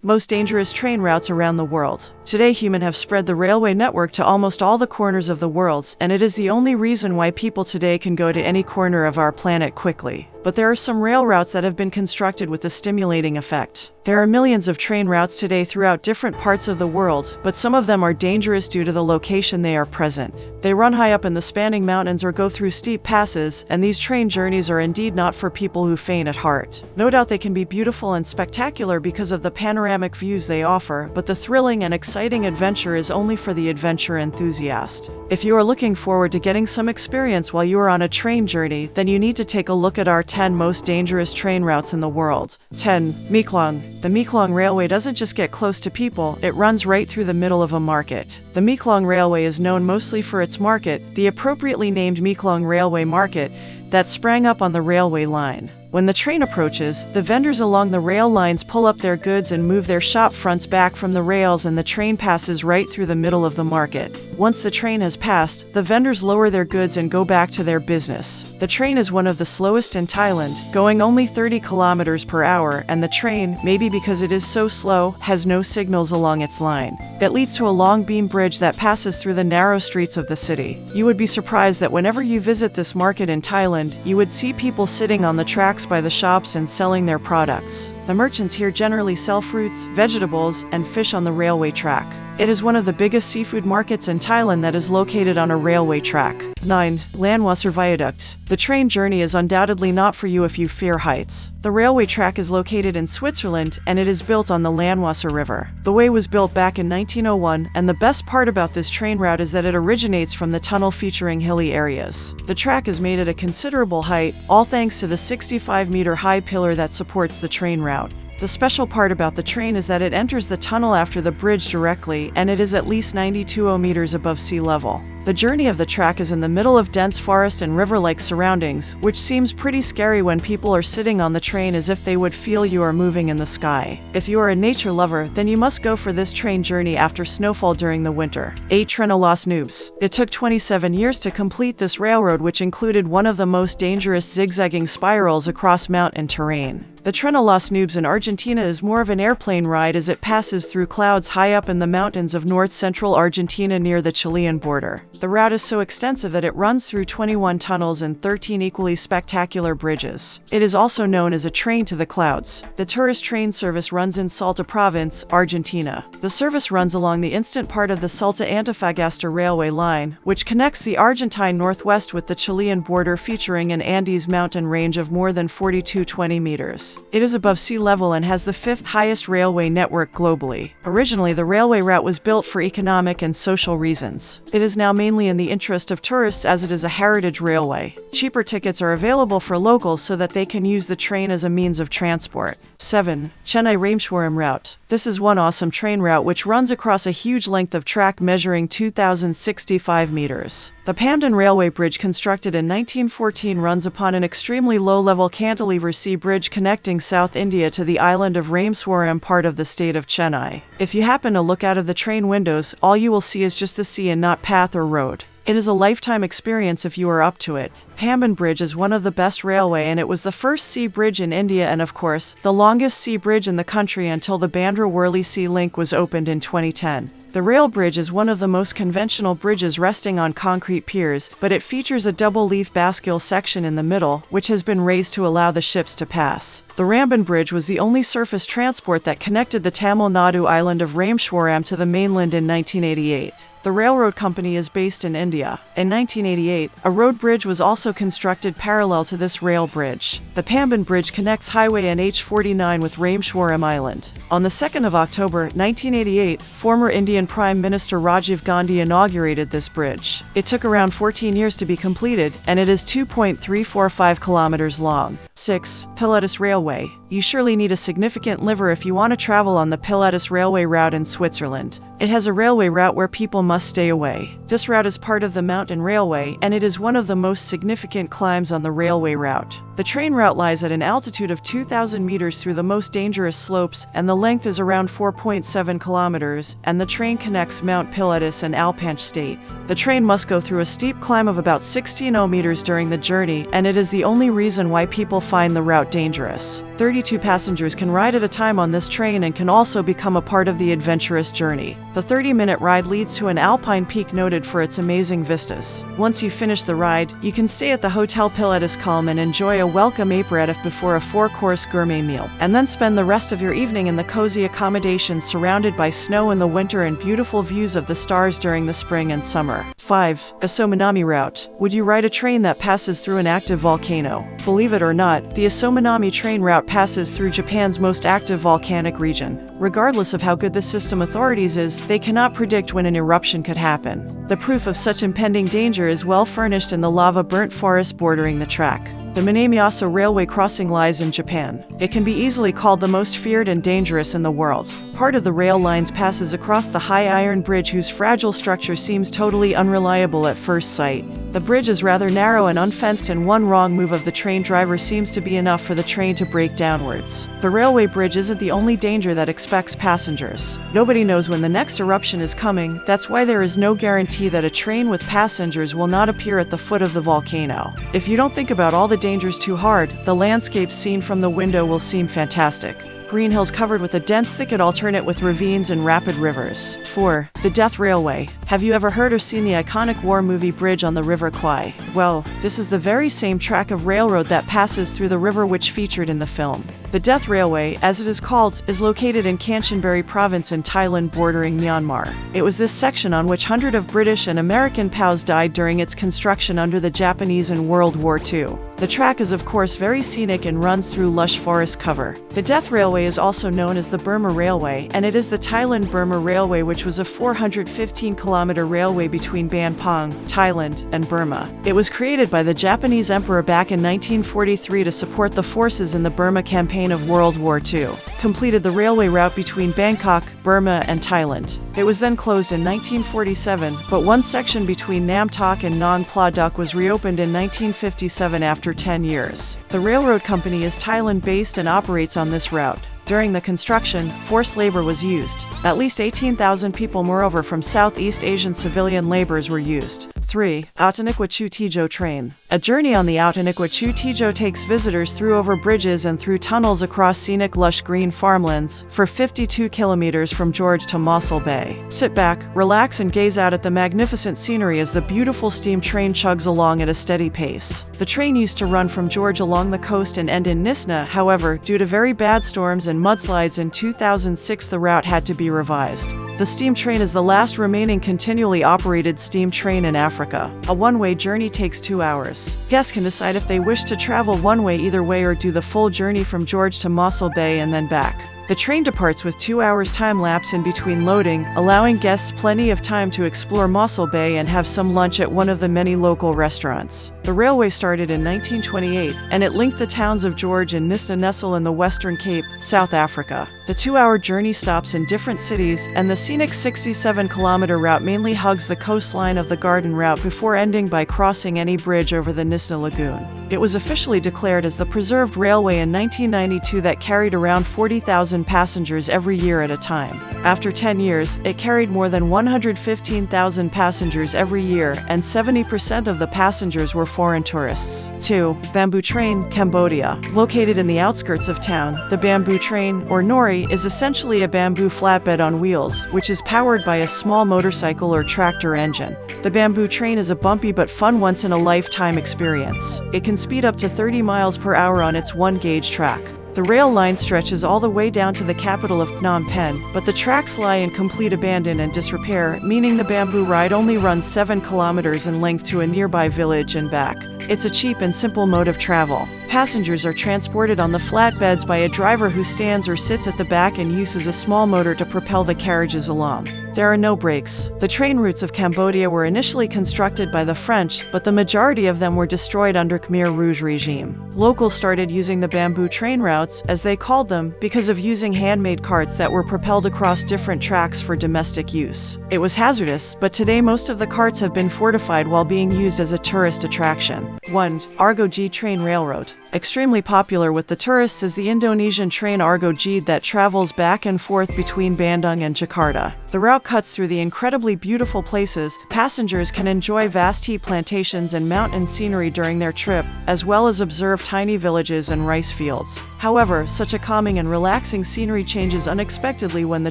most dangerous train routes around the world. Today, humans have spread the railway network to almost all the corners of the world, and it is the only reason why people today can go to any corner of our planet quickly. But there are some rail routes that have been constructed with a stimulating effect. There are millions of train routes today throughout different parts of the world, but some of them are dangerous due to the location they are present. They run high up in the spanning mountains or go through steep passes, and these train journeys are indeed not for people who faint at heart. No doubt they can be beautiful and spectacular because of the panoramic views they offer, but the thrilling and exciting adventure is only for the adventure enthusiast. If you are looking forward to getting some experience while you are on a train journey, then you need to take a look at our 10 most dangerous train routes in the world. 10. Maeklong. The Maeklong Railway doesn't just get close to people, it runs right through the middle of a market. The Maeklong Railway is known mostly for its market, the appropriately named Maeklong Railway Market, that sprang up on the railway line. When the train approaches, the vendors along the rail lines pull up their goods and move their shop fronts back from the rails, and the train passes right through the middle of the market. Once the train has passed, the vendors lower their goods and go back to their business. The train is one of the slowest in Thailand, going only 30 kilometers per hour, and the train, maybe because it is so slow, has no signals along its line. It leads to a long beam bridge that passes through the narrow streets of the city. You would be surprised that whenever you visit this market in Thailand, you would see people sitting on the tracks by the shops and selling their products. The merchants here generally sell fruits, vegetables, and fish on the railway track. It is one of the biggest seafood markets in Thailand that is located on a railway track. 9. Landwasser Viaduct. The train journey is undoubtedly not for you if you fear heights. The railway track is located in Switzerland, and it is built on the Landwasser River. The way was built back in 1901, and the best part about this train route is that it originates from the tunnel featuring hilly areas. The track is made at a considerable height, all thanks to the 65-meter-high pillar that supports the train route. The special part about the train is that it enters the tunnel after the bridge directly, and it is at least 92 meters above sea level. The journey of the track is in the middle of dense forest and river-like surroundings, which seems pretty scary when people are sitting on the train as if they would feel you are moving in the sky. If you are a nature lover, then you must go for this train journey after snowfall during the winter. 8. Trens A Las Nubes. It took 27 years to complete this railroad, which included one of the most dangerous zigzagging spirals across mountain terrain. The Trens A Las Nubes in Argentina is more of an airplane ride as it passes through clouds high up in the mountains of north-central Argentina near the Chilean border. The route is so extensive that it runs through 21 tunnels and 13 equally spectacular bridges. It is also known as a train to the clouds. The tourist train service runs in Salta Province, Argentina. The service runs along the eastern part of the Salta-Antofagasta railway line, which connects the Argentine northwest with the Chilean border, featuring an Andes mountain range of more than 4,220 meters. It is above sea level and has the 5th highest railway network globally. Originally, the railway route was built for economic and social reasons. It is now mainly in the interest of tourists as it is a heritage railway. Cheaper tickets are available for locals so that they can use the train as a means of transport. 7. Chennai Rameshwaram Route. This is one awesome train route which runs across a huge length of track measuring 2,065 meters. The Pamban Railway Bridge, constructed in 1914, runs upon an extremely low-level cantilever sea bridge connecting South India to the island of Rameshwaram, part of the state of Chennai. If you happen to look out of the train windows, all you will see is just the sea and not path or road. It is a lifetime experience if you are up to it. Pamban Bridge is one of the best railway, and it was the first sea bridge in India and, of course, the longest sea bridge in the country until the Bandra-Worli Sea Link was opened in 2010. The rail bridge is one of the most conventional bridges resting on concrete piers, but it features a double-leaf bascule section in the middle, which has been raised to allow the ships to pass. The Ramban Bridge was the only surface transport that connected the Tamil Nadu island of Rameshwaram to the mainland in 1988. The railroad company is based in India. In 1988, a road bridge was also constructed parallel to this rail bridge. The Pamban Bridge connects Highway NH49 with Rameshwaram Island. On the 2nd of October, 1988, former Indian Prime Minister Rajiv Gandhi inaugurated this bridge. It took around 14 years to be completed, and it is 2.345 kilometers long. 6. Pilatus Railway. You surely need a significant liver if you want to travel on the Pilatus Railway route in Switzerland. It has a railway route where people must stay away. This route is part of the Mountain Railway, and it is one of the most significant climbs on the railway route. The train route lies at an altitude of 2,000 meters through the most dangerous slopes, and the length is around 4.7 kilometers, and the train connects Mount Pilatus and Alpanch State. The train must go through a steep climb of about 16 meters during the journey, and it is the only reason why people find the route dangerous. 32 passengers can ride at a time on this train and can also become a part of the adventurous journey. The 30-minute ride leads to an alpine peak noted for its amazing vistas. Once you finish the ride, you can stay at the Hotel Pilatus and enjoy a welcome aperitif before a 4-course gourmet meal, and then spend the rest of your evening in the cozy accommodations surrounded by snow in the winter and beautiful views of the stars during the spring and summer. 5. Aso Minami Route. Would you ride a train that passes through an active volcano? Believe it or not, the Aso Minami train route passes through Japan's most active volcanic region. Regardless of how good the system authorities is, they cannot predict when an eruption could happen. The proof of such impending danger is well furnished in the lava-burnt forest bordering the track. The Maeklong Railway crossing lies in Japan. It can be easily called the most feared and dangerous in the world. Part of the rail lines passes across the high iron bridge whose fragile structure seems totally unreliable at first sight. The bridge is rather narrow and unfenced, and one wrong move of the train driver seems to be enough for the train to break downwards. The railway bridge isn't the only danger that expects passengers. Nobody knows when the next eruption is coming. That's why there is no guarantee that a train with passengers will not appear at the foot of the volcano. If you don't think about all the dangers too hard, the landscape seen from the window will seem fantastic. Green hills covered with a dense thicket alternate with ravines and rapid rivers. 4. The Death Railway. Have you ever heard or seen the iconic war movie bridge on the River Kwai? Well, this is the very same track of railroad that passes through the river which featured in the film. The Death Railway, as it is called, is located in Kanchanaburi province in Thailand bordering Myanmar. It was this section on which hundreds of British and American POWs died during its construction under the Japanese in World War II. The track is of course very scenic and runs through lush forest cover. The Death Railway is also known as the Burma Railway, and it is the Thailand-Burma Railway, which was a 415-kilometer railway between Bampong, Thailand, and Burma. It was created by the Japanese Emperor back in 1943 to support the forces in the Burma campaign of World War II. Completed the railway route between Bangkok, Burma, and Thailand. It was then closed in 1947, but one section between Nam Tok and Nong Pla Duk was reopened in 1957 after 10 years. The railroad company is Thailand-based and operates on this route. During the construction, forced labor was used. At least 18,000 people moreover from Southeast Asian civilian laborers were used. 3. Outeniqua Choo-Tjoe train. A journey on the Outeniqua Choo-Tjoe takes visitors through over bridges and through tunnels across scenic lush green farmlands for 52 kilometers from George to Mossel Bay. Sit back, relax and gaze out at the magnificent scenery as the beautiful steam train chugs along at a steady pace. The train used to run from George along the coast and end in Nisna. However, due to very bad storms and mudslides in 2006, the route had to be revised. The steam train is the last remaining continually operated steam train in Africa. A one-way journey takes 2 hours. Guests can decide if they wish to travel one way either way or do the full journey from George to Mossel Bay and then back. The train departs with 2 hours time lapse in between loading, allowing guests plenty of time to explore Mossel Bay and have some lunch at one of the many local restaurants. The railway started in 1928, and it linked the towns of George and Nisna Nestle in the Western Cape, South Africa. The 2-hour journey stops in different cities, and the scenic 67-kilometer route mainly hugs the coastline of the Garden Route before ending by crossing any bridge over the Nisna Lagoon. It was officially declared as the preserved railway in 1992 that carried around 40,000 passengers every year at a time. After 10 years, it carried more than 115,000 passengers every year, and 70% of the passengers were foreign tourists. 2. Bamboo Train, Cambodia. Located in the outskirts of town, the bamboo train, or nori, is essentially a bamboo flatbed on wheels, which is powered by a small motorcycle or tractor engine. The bamboo train is a bumpy but fun once-in-a-lifetime experience. It can speed up to 30 miles per hour on its one-gauge track. The rail line stretches all the way down to the capital of Phnom Penh, but the tracks lie in complete abandon and disrepair, meaning the bamboo ride only runs 7 kilometers in length to a nearby village and back. It's a cheap and simple mode of travel. Passengers are transported on the flatbeds by a driver who stands or sits at the back and uses a small motor to propel the carriages along. There are no brakes. The train routes of Cambodia were initially constructed by the French, but the majority of them were destroyed under Khmer Rouge regime. Locals started using the bamboo train routes, as they called them, because of using handmade carts that were propelled across different tracks for domestic use. It was hazardous, but today most of the carts have been fortified while being used as a tourist attraction. 1. Argo G Train Railroad. Extremely popular with the tourists is the Indonesian train Argo Gede that travels back and forth between Bandung and Jakarta. The route cuts through the incredibly beautiful places. Passengers can enjoy vast tea plantations and mountain scenery during their trip, as well as observe tiny villages and rice fields. However, such a calming and relaxing scenery changes unexpectedly when the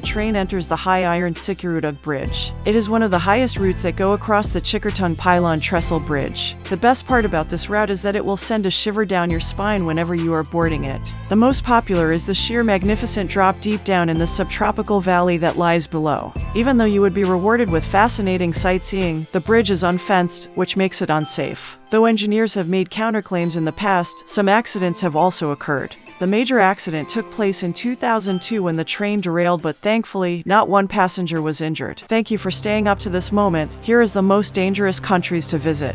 train enters the high iron Cikurudug Bridge. It is one of the highest routes that go across the Cikertung Pylon Trestle Bridge. The best part about this route is that it will send a shiver down your spine whenever you are boarding it. The most popular is the sheer magnificent drop deep down in the subtropical valley that lies below. Even though you would be rewarded with fascinating sightseeing, the bridge is unfenced, which makes it unsafe. Though engineers have made counterclaims in the past, some accidents have also occurred. The major accident took place in 2002 when the train derailed, but thankfully, not one passenger was injured. Thank you for staying up to this moment. Here is the most dangerous countries to visit.